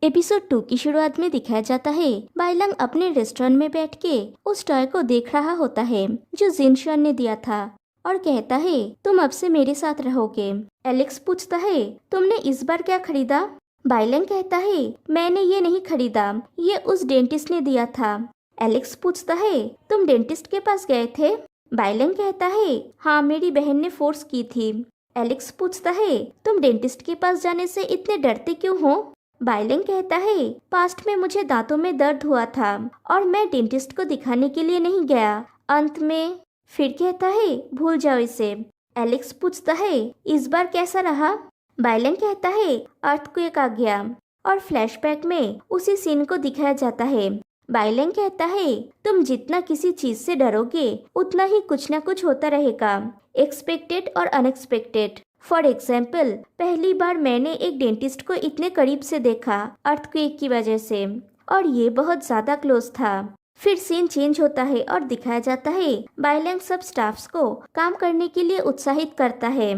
Episode 2 की शुरुआत में दिखाया जाता है बाइलंग अपने रेस्टोरेंट में बैठ के उस टॉय को देख रहा होता है जो जिनशन ने दिया था और कहता है तुम अब से मेरे साथ रहोगे। एलेक्स पूछता है तुमने इस बार क्या खरीदा? बाइलंग कहता है मैंने ये नहीं खरीदा, ये उस डेंटिस्ट ने दिया था। एलेक्स पूछता है तुम डेंटिस्ट के पास गए थे? बाइलंग कहता है हाँ, मेरी बहन ने फोर्स की थी। एलेक्स पूछता है तुम डेंटिस्ट के पास जाने से इतने डरते क्यों हो? बाइलंग कहता है पास्ट में मुझे दांतों में दर्द हुआ था और मैं डेंटिस्ट को दिखाने के लिए नहीं गया। अंत में फिर कहता है भूल जाओ इसे। एलेक्स पूछता है इस बार कैसा रहा? बाइलंग कहता है अर्थक्वेक आ गया और फ्लैशबैक में उसी सीन को दिखाया जाता है। बाइलंग कहता है तुम जितना किसी चीज से डरोगे उतना ही कुछ न कुछ होता रहेगा, एक्सपेक्टेड और अनएक्सपेक्टेड। फॉर एग्जाम्पल, पहली बार मैंने एक डेंटिस्ट को इतने करीब से देखा अर्थक्वेक की वजह से, और ये बहुत ज्यादा क्लोज था। फिर सीन चेंज होता है और दिखाया जाता है बाइलंग सब स्टाफ्स को काम करने के लिए उत्साहित करता है।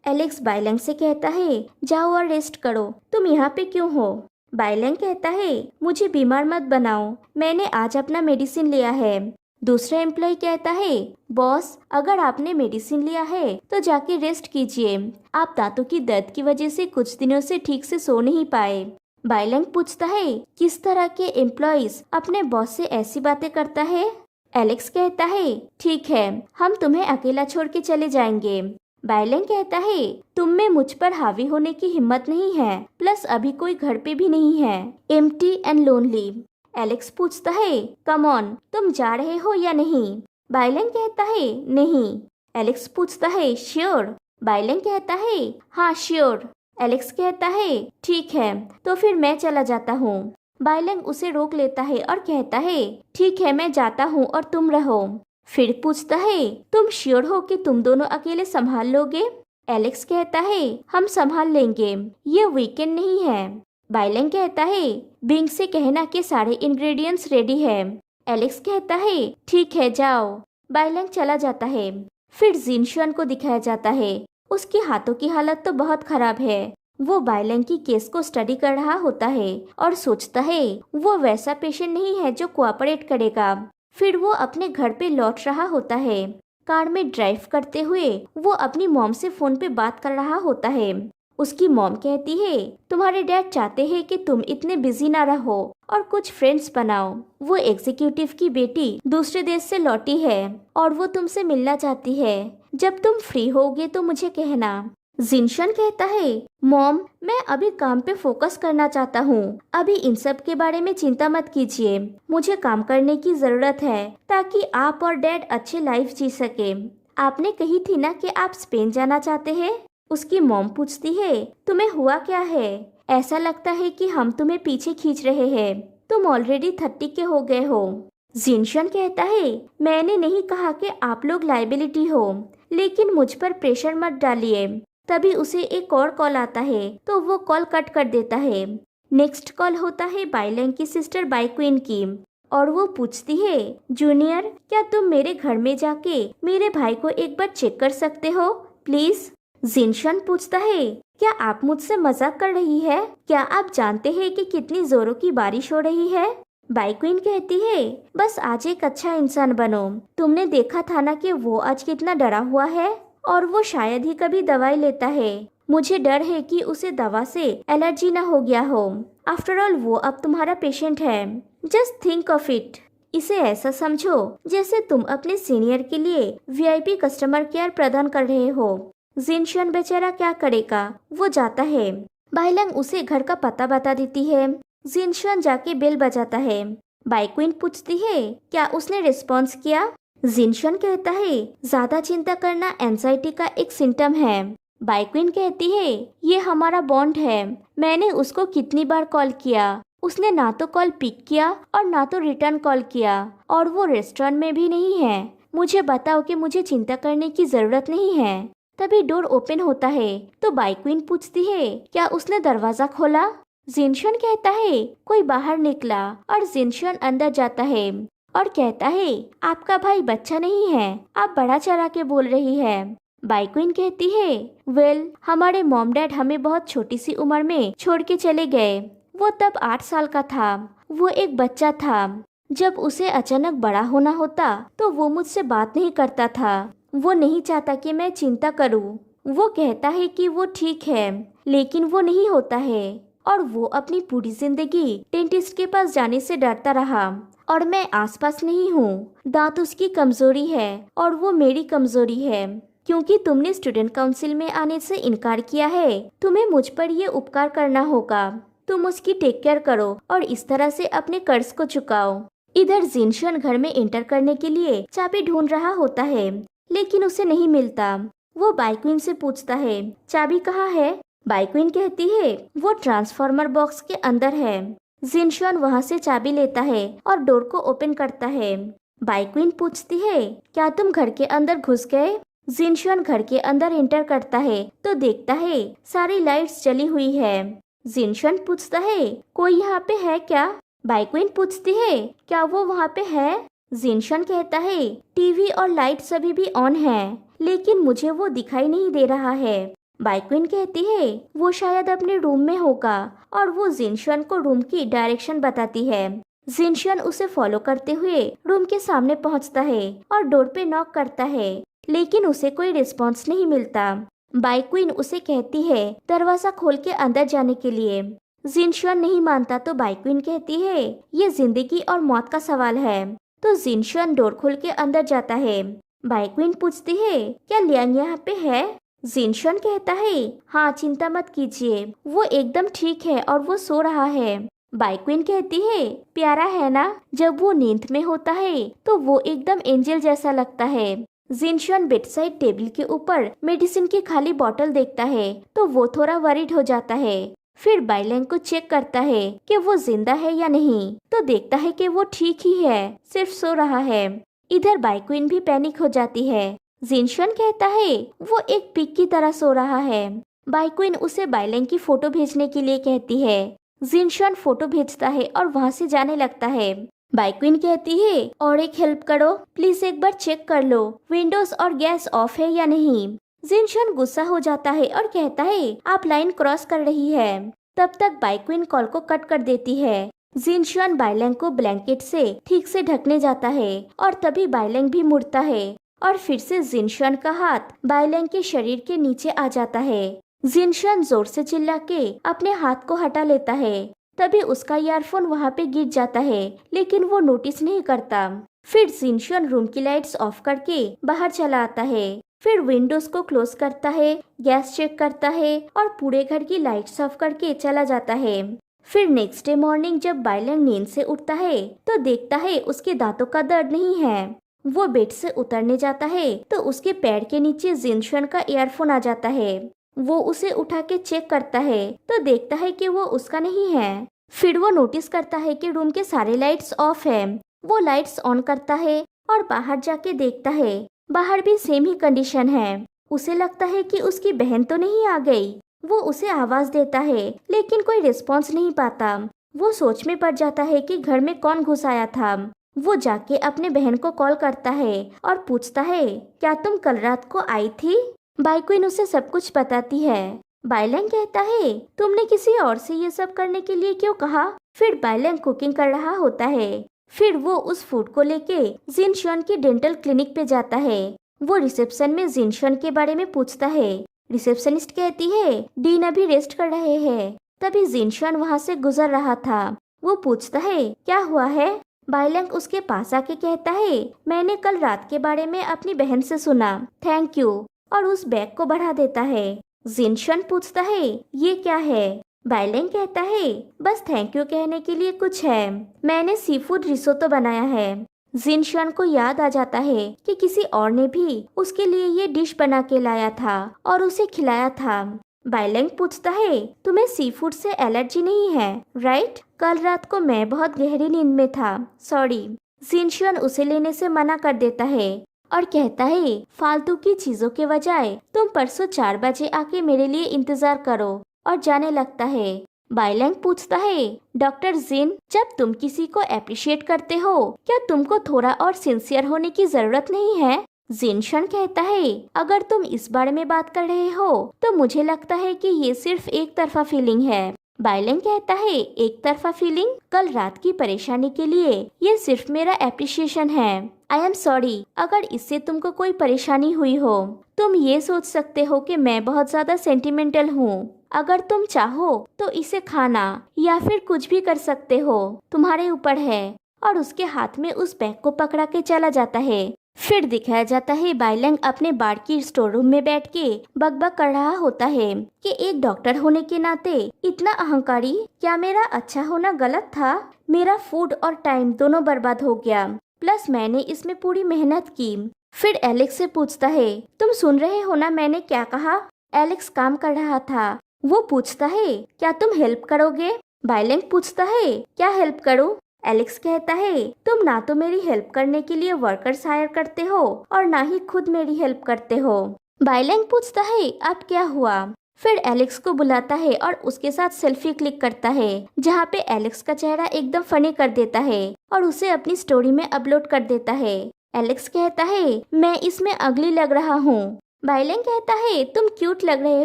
एलेक्स बाइलंग से कहता है जाओ और रेस्ट करो, तुम यहाँ पे क्यों हो? बाइलंग कहता है मुझे बीमार मत बनाओ, मैंने आज अपना मेडिसिन लिया है। दूसरा एम्प्लॉय कहता है बॉस, अगर आपने मेडिसिन लिया है तो जाके रेस्ट कीजिए, आप दांतों की दर्द की वजह से कुछ दिनों से ठीक से सो नहीं पाए। बाइलंग पूछता है किस तरह के एम्प्लॉइज अपने बॉस से ऐसी बातें करता है? एलेक्स कहता है ठीक है, हम तुम्हें अकेला छोड़ के चले जाएंगे। बाइलंग कहता है तुम में मुझ पर हावी होने की हिम्मत नहीं है, प्लस अभी कोई घर पे भी नहीं है, एम्प्टी एंड लोनली। एलेक्स पूछता है कम ऑन, तुम जा रहे हो या नहीं? बाइलंग कहता है नहीं। एलेक्स पूछता है श्योर? बाइलंग कहता है हाँ श्योर। एलेक्स कहता है ठीक है, तो फिर मैं चला जाता हूँ। बाइलंग उसे रोक लेता है और कहता है ठीक है, मैं जाता हूँ और तुम रहो। फिर पूछता है तुम श्योर हो कि तुम दोनों अकेले संभाल लोगे? एलेक्स कहता है हम संभाल लेंगे, ये वीकेंड नहीं है। बाइलंग कहता है बिंग से कहना कि सारे इंग्रेडिएंट्स रेडी है। एलेक्स कहता है ठीक है जाओ। बाइलंग चला जाता है। फिर जिनशन को दिखाया जाता है, उसके हाथों की हालत तो बहुत खराब है। वो बाइलंग की केस को स्टडी कर रहा होता है और सोचता है वो वैसा पेशेंट नहीं है जो कोऑपरेट करेगा। फिर वो अपने घर पे लौट रहा होता है। कार में ड्राइव करते हुए वो अपनी मॉम से फोन पे बात कर रहा होता है। उसकी मॉम कहती है तुम्हारे डैड चाहते हैं कि तुम इतने बिजी ना रहो और कुछ फ्रेंड्स बनाओ। वो एग्जीक्यूटिव की बेटी दूसरे देश से लौटी है और वो तुमसे मिलना चाहती है, जब तुम फ्री होगे तो मुझे कहना। जिनशन कहता है मॉम, मैं अभी काम पे फोकस करना चाहता हूँ, अभी इन सब के बारे में चिंता मत कीजिए, मुझे काम करने की जरूरत है ताकि आप और डैड अच्छे लाइफ जी सके। आपने कही थी ना कि आप स्पेन जाना चाहते हैं? उसकी मॉम पूछती है तुम्हें हुआ क्या है? ऐसा लगता है कि हम तुम्हें पीछे खींच रहे हैं, तुम ऑलरेडी 30 के हो गए हो। जिनशन कहता है मैंने नहीं कहा कि आप लोग लाइबिलिटी हो, लेकिन मुझ पर प्रेशर मत डालिए। तभी उसे एक और कॉल आता है तो वो कॉल कट कर देता है। नेक्स्ट कॉल होता है बाइलंग की सिस्टर बाइक्विन की और वो पूछती है जूनियर, क्या तुम मेरे घर में जाके मेरे भाई को एक बार चेक कर सकते हो प्लीज? जिनशन पूछता है क्या आप मुझसे मजाक कर रही है? क्या आप जानते हैं कि कितनी जोरों की बारिश हो रही है? बाइक्विन कहती है बस आज एक अच्छा इंसान बनो, तुमने देखा था ना कि वो आज कितना डरा हुआ है और वो शायद ही कभी दवाई लेता है। मुझे डर है कि उसे दवा से एलर्जी ना हो गया हो। आफ्टर ऑल वो अब तुम्हारा पेशेंट है। Just think of it. इसे ऐसा समझो जैसे तुम अपने सीनियर के लिए वीआईपी कस्टमर केयर प्रदान कर रहे हो। जिनशन बेचारा क्या करेगा, वो जाता है। बाइलंग उसे घर का पता बता देती है। जिनशन जाके बेल बजाता है। बाइक्विन पूछती है क्या उसने रिस्पॉन्स किया? जिनशन कहता है ज्यादा चिंता करना एंजाइटी का एक सिम्टम है। बाइक्विन कहती है ये हमारा बॉन्ड है, मैंने उसको कितनी बार कॉल किया, उसने ना तो कॉल पिक किया और ना तो रिटर्न कॉल किया, और वो रेस्टोरेंट में भी नहीं है। मुझे बताओ कि मुझे चिंता करने की जरूरत नहीं है। तभी डोर ओपन होता है तो बाइक्विन पूछती है क्या उसने दरवाजा खोला? जिनशन कहता है कोई बाहर निकला और जिनशन अंदर जाता है और कहता है आपका भाई बच्चा नहीं है, आप बड़ा चढ़ा के बोल रही है। बाइक्विन कहती है वेल, हमारे मॉम डैड हमें बहुत छोटी सी उम्र में छोड़ के चले गए, वो तब 8 साल का था। वो एक बच्चा था। जब उसे अचानक बड़ा होना होता तो वो मुझसे बात नहीं करता था। वो नहीं चाहता कि मैं चिंता करूं। वो कहता है कि वो ठीक है, लेकिन वो नहीं होता है। और वो अपनी पूरी जिंदगी डेंटिस्ट के पास जाने से डरता रहा। और मैं आसपास नहीं हूँ। दांत उसकी कमजोरी है और वो मेरी कमजोरी है। क्योंकि तुमने स्टूडेंट काउंसिल में आने से इनकार किया है, तुम्हें मुझ पर ये उपकार करना होगा। तुम उसकी टेक केयर करो और इस तरह से अपने कर्ज को चुकाओ। इधर जिनशन घर में एंटर करने के लिए चाबी ढूंढ रहा होता है, लेकिन उसे नहीं मिलता। वो बाइक्विन से पूछता है, चाबी कहाँ है? बाइक्विन कहती है, वो ट्रांसफार्मर बॉक्स के अंदर है। जिनशन वहाँ से चाबी लेता है और डोर को ओपन करता है। बाइक्विन पूछती है, क्या तुम घर के अंदर घुस गए? जिनशन घर के अंदर एंटर करता है तो देखता है सारी लाइट्स जली हुई है। जिनशन पूछता है, कोई यहाँ पे है क्या? बाइक्विन पूछती है, क्या वो वहाँ पे है? जिनशन कहता है, टीवी और लाइट सभी भी ऑन है, लेकिन मुझे वो दिखाई नहीं दे रहा है। बाइक्विन कहती है, वो शायद अपने रूम में होगा, और वो जिनशन को रूम की डायरेक्शन बताती है। जिनशन उसे फॉलो करते हुए रूम के सामने पहुंचता है और डोर पे नॉक करता है, लेकिन उसे कोई रिस्पॉन्स नहीं मिलता। बाइक्विन उसे कहती है दरवाजा खोल के अंदर जाने के लिए। जिनशन नहीं मानता तो बाइक्विन कहती है, ये जिंदगी और मौत का सवाल है। तो जिनशन डोर खोल के अंदर जाता है। बाइक्विन पूछती है, क्या लियांग यहाँ पे है? जिनशन कहता है, हाँ चिंता मत कीजिए, वो एकदम ठीक है और वो सो रहा है। बाइक्विन कहती है, प्यारा है ना? जब वो नींद में होता है तो वो एकदम एंजल जैसा लगता है। जिनशन बेडसाइड टेबल के ऊपर मेडिसिन की खाली बोतल देखता है तो वो थोड़ा वरीड हो जाता है। फिर बाइलैंग को चेक करता है कि वो जिंदा है या नहीं, तो देखता है कि वो ठीक ही है, सिर्फ सो रहा है। इधर बाइक्विन भी पैनिक हो जाती है। जिनशन कहता है, वो एक पिग की तरह सो रहा है। बाइक्विन उसे बाइलैंग की फोटो भेजने के लिए कहती है। जिनशन फोटो भेजता है और वहाँ से जाने लगता है। बाइक्विन कहती है, और एक हेल्प करो, प्लीज एक बार चेक कर लो विंडोज और गैस ऑफ है या नहीं। जिनशन गुस्सा हो जाता है और कहता है, आप लाइन क्रॉस कर रही है। तब तक बाइक्विन कॉल को कट कर देती है। जिनशन बाइलैंग को ब्लैंकेट से ठीक से ढकने जाता है और तभी बाइलैंग भी मुड़ता है और फिर से जिनशन का हाथ बाइलैंग के शरीर के नीचे आ जाता है। जिनशन जोर से चिल्ला के अपने हाथ को हटा लेता है। तभी उसका ईयरफोन वहाँ पे गिर जाता है, लेकिन वो नोटिस नहीं करता। फिर जिनशन रूम की लाइट्स ऑफ करके बाहर चला आता है। फिर विंडोज को क्लोज करता है, गैस चेक करता है और पूरे घर की लाइट्स ऑफ करके चला जाता है। फिर नेक्स्ट डे मॉर्निंग जब बाइलैंग नींद से उठता है तो देखता है उसके दांतों का दर्द नहीं है। वो बेड से उतरने जाता है तो उसके पैर के नीचे जिनशन का ईयरफोन आ जाता है। वो उसे उठा के चेक करता है तो देखता है कि वो उसका नहीं है। फिर वो नोटिस करता है कि रूम के सारे लाइट्स ऑफ है। वो लाइट्स ऑन करता है और बाहर जाके देखता है, बाहर भी सेम ही कंडीशन है। उसे लगता है कि उसकी बहन तो नहीं आ गई। वो उसे आवाज देता है, लेकिन कोई रिस्पॉन्स नहीं पाता। वो सोच में पड़ जाता है कि घर में कौन घुस आया था। वो जाके अपने बहन को कॉल करता है और पूछता है, क्या तुम कल रात को आई थी? बाइक्विन उसे सब कुछ बताती है। बाइलैंग कहता है, तुमने किसी और से ये सब करने के लिए क्यों कहा? फिर बाइलैंग कुकिंग कर रहा होता है। फिर वो उस फूड को लेके जिनशन की डेंटल क्लिनिक पे जाता है। वो रिसेप्शन में जिनशन के बारे में पूछता है। रिसेप्शनिस्ट कहती है, डीन अभी रेस्ट कर रहे हैं। तभी जिनशन वहाँ से गुजर रहा था। वो पूछता है, क्या हुआ है? बाइलैंग उसके पास आके कहता है, मैंने कल रात के बारे में अपनी बहन से सुना, थैंक यू, और उस बैग को बढ़ा देता है। जिनशन पूछता है, ये क्या है? बाइलैंग कहता है, बस थैंक यू कहने के लिए कुछ है, मैंने सी फूड रिसोतो बनाया है। जिनशन को याद आ जाता है कि किसी और ने भी उसके लिए ये डिश बना के लाया था और उसे खिलाया था। बाइलैंग पूछता है, तुम्हें सी फूड से एलर्जी नहीं है, राइट? कल रात को मैं बहुत गहरी नींद में था, सॉरी। जिनशन उसे लेने से मना कर देता है और कहता है, फालतू की चीजों के बजाय तुम परसों 4 बजे आके मेरे लिए इंतजार करो, और जाने लगता है। बाइलैंग पूछता है, डॉक्टर जिन, जब तुम किसी को अप्रिशिएट करते हो, क्या तुमको थोड़ा और सिंसियर होने की जरूरत नहीं है? जिनशन कहता है, अगर तुम इस बारे में बात कर रहे हो तो मुझे लगता है कि ये सिर्फ एक तरफा फीलिंग है। बाइलेंग कहता है, एक तरफा फीलिंग, कल रात की परेशानी के लिए ये सिर्फ मेरा एप्रिसिएशन है। आई एम सॉरी अगर इससे तुमको कोई परेशानी हुई हो। तुम ये सोच सकते हो कि मैं बहुत ज्यादा सेंटिमेंटल हूँ। अगर तुम चाहो तो इसे खाना या फिर कुछ भी कर सकते हो, तुम्हारे ऊपर है। और उसके हाथ में उस बैग को पकड़ा के चला जाता है। फिर दिखाया जाता है बाइलेंग अपने बार की स्टोर रूम में बैठ के बकबक कर रहा होता है कि एक डॉक्टर होने के नाते इतना अहंकारी, क्या मेरा अच्छा होना गलत था? मेरा फूड और टाइम दोनों बर्बाद हो गया, प्लस मैंने इसमें पूरी मेहनत की। फिर एलेक्स से पूछता है, तुम सुन रहे हो ना मैंने क्या कहा? एलेक्स काम कर रहा था। वो पूछता है, क्या तुम हेल्प करोगे? बाइलेंग पूछता है, क्या हेल्प करूं? एलेक्स कहता है, तुम ना तो मेरी हेल्प करने के लिए वर्कर्स हायर करते हो और ना ही खुद मेरी हेल्प करते हो। बाइलेंग पूछता है, अब क्या हुआ? फिर एलेक्स को बुलाता है और उसके साथ सेल्फी क्लिक करता है, जहाँ पे एलेक्स का चेहरा एकदम फनी कर देता है और उसे अपनी स्टोरी में अपलोड कर देता है। एलेक्स कहता है, मैं इसमें अगली लग रहा हूँ। बाइलेंग कहता है, तुम क्यूट लग रहे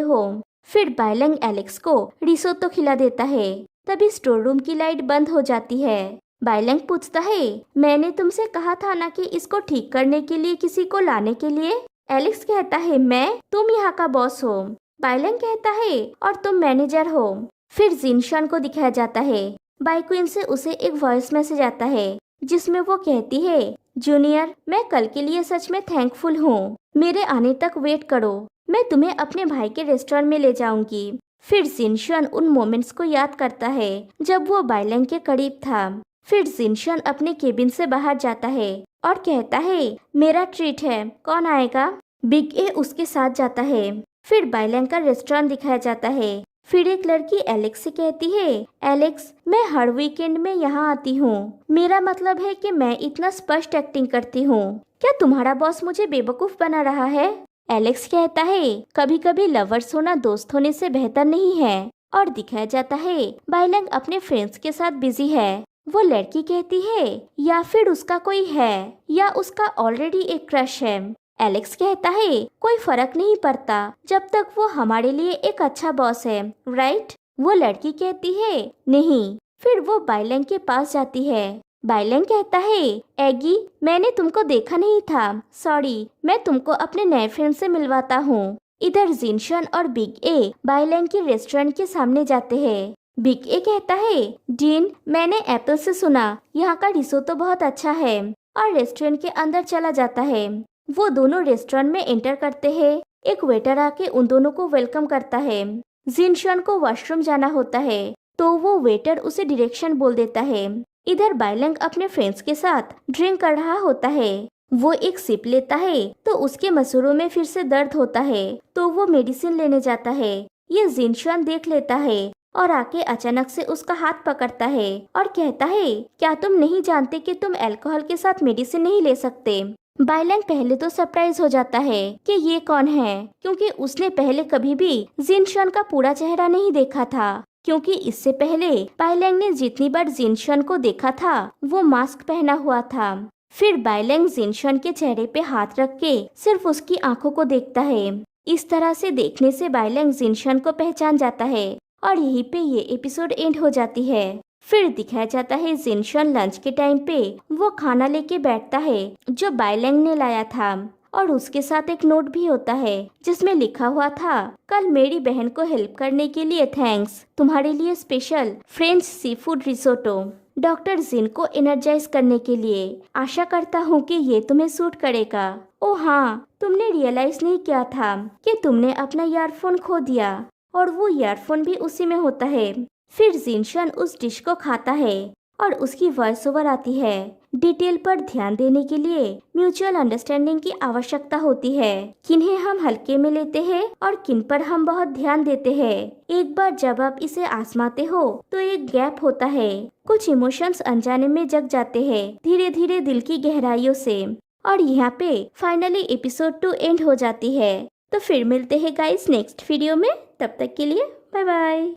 हो। फिर बाइलेंग एलेक्स को रिसोटो खिला देता है। तभी स्टोर रूम की लाइट बंद हो जाती है। बाइलेंग पूछता है, मैंने तुमसे कहा था ना कि इसको ठीक करने के लिए किसी को लाने के लिए? एलेक्स कहता है, मैं? तुम यहाँ का बॉस हो। बाइलेंग कहता है, और तुम मैनेजर हो। फिर जिनशन को दिखाया जाता है। बाइक्विन से उसे एक वॉइस मैसेज आता है जिसमें वो कहती है, जूनियर मैं कल के लिए सच में थैंकफुल हूँ। मेरे आने तक वेट करो, मैं तुम्हें अपने भाई के रेस्टोरेंट में ले जाऊंगी। फिर जिनशन उन मोमेंट्स को याद करता है जब वो बाइलेंग के करीब था। फिर जिनशन अपने केबिन से बाहर जाता है और कहता है, मेरा ट्रीट है, कौन आएगा? बिग ए उसके साथ जाता है। फिर बाइलेंग का रेस्टोरेंट दिखाया जाता है। फिर एक लड़की एलेक्स से कहती है, एलेक्स मैं हर वीकेंड में यहाँ आती हूँ। मेरा मतलब है कि मैं इतना स्पष्ट एक्टिंग करती हूँ। क्या तुम्हारा बॉस मुझे बेवकूफ बना रहा है? एलेक्स कहता है, कभी कभी लवर्स होना दोस्त होने से बेहतर नहीं है। और दिखाया जाता है बाइलेंग अपने फ्रेंड्स के साथ बिजी है। वो लड़की कहती है, या फिर उसका कोई है, या उसका ऑलरेडी एक क्रश है। एलेक्स कहता है, कोई फर्क नहीं पड़ता जब तक वो हमारे लिए एक अच्छा बॉस है, राइट? वो लड़की कहती है, नहीं। फिर वो बाइलेंग के पास जाती है। बाइलेंग कहता है, एगी मैंने तुमको देखा नहीं था, सॉरी, मैं तुमको अपने नए फ्रेंड से मिलवाता हूँ। इधर जिनशन और बिग ए बाइलेंग के रेस्टोरेंट के सामने जाते हैं। बिग ए कहता है, डीन मैंने एप्पल से सुना यहाँ का रिसोटो बहुत अच्छा है, और रेस्टोरेंट के अंदर चला जाता है। वो दोनों रेस्टोरेंट में एंटर करते हैं। एक वेटर आके उन दोनों को वेलकम करता है। जिनशन को वॉशरूम जाना होता है तो वो वेटर उसे डायरेक्शन बोल देता है। इधर बाइलेंग अपने फ्रेंड्स के साथ ड्रिंक कर रहा होता है। वो एक सिप लेता है तो उसके मसूरों में फिर से दर्द होता है, तो वो मेडिसिन लेने जाता है। ये जिनशन देख लेता है और आके अचानक से उसका हाथ पकड़ता है और कहता है, क्या तुम नहीं जानते कि तुम अल्कोहल के साथ मेडिसिन नहीं ले सकते? बाइलेंग पहले तो सरप्राइज हो जाता है कि ये कौन है, क्योंकि उसने पहले कभी भी जिनशन का पूरा चेहरा नहीं देखा था। क्योंकि इससे पहले बाइलेंग ने जितनी बार जिनशन को देखा था वो मास्क पहना हुआ था। फिर बाइलेंग जिनशन के चेहरे पे हाथ रख के सिर्फ उसकी आंखों को देखता है। इस तरह से देखने से बाइलेंग जिनशन को पहचान जाता है और यहीं पे ये एपिसोड एंड हो जाती है। फिर दिखाया जाता है जिनशन लंच के टाइम पे वो खाना लेके बैठता है जो बाइलेंग ने लाया था, और उसके साथ एक नोट भी होता है जिसमें लिखा हुआ था, कल मेरी बहन को हेल्प करने के लिए थैंक्स, तुम्हारे लिए special French sea food risotto, doctor जिन को एनर्जाइज करने के लिए। आशा करता हूँ कि ये तुम्हें सूट करेगा। ओ हाँ, तुमने रियलाइज नहीं किया था कि तुमने अपना ईयरफोन खो दिया, और वो ईयरफोन भी उसी में होता है। फिर जिनशन उस डिश को खाता है और उसकी वॉइस ओवर आती है। डिटेल पर ध्यान देने के लिए म्यूचुअल अंडरस्टैंडिंग की आवश्यकता होती है। किन्हें हम हल्के में लेते हैं और किन पर हम बहुत ध्यान देते हैं। एक बार जब आप इसे आजमाते हो तो एक गैप होता है। कुछ इमोशंस अनजाने में जग जाते हैं धीरे धीरे दिल की गहराइयों से। और यहाँ पे फाइनली एपिसोड 2 एंड हो जाती है। तो फिर मिलते हैं गाइस नेक्स्ट वीडियो में। तब तक के लिए बाय बाय।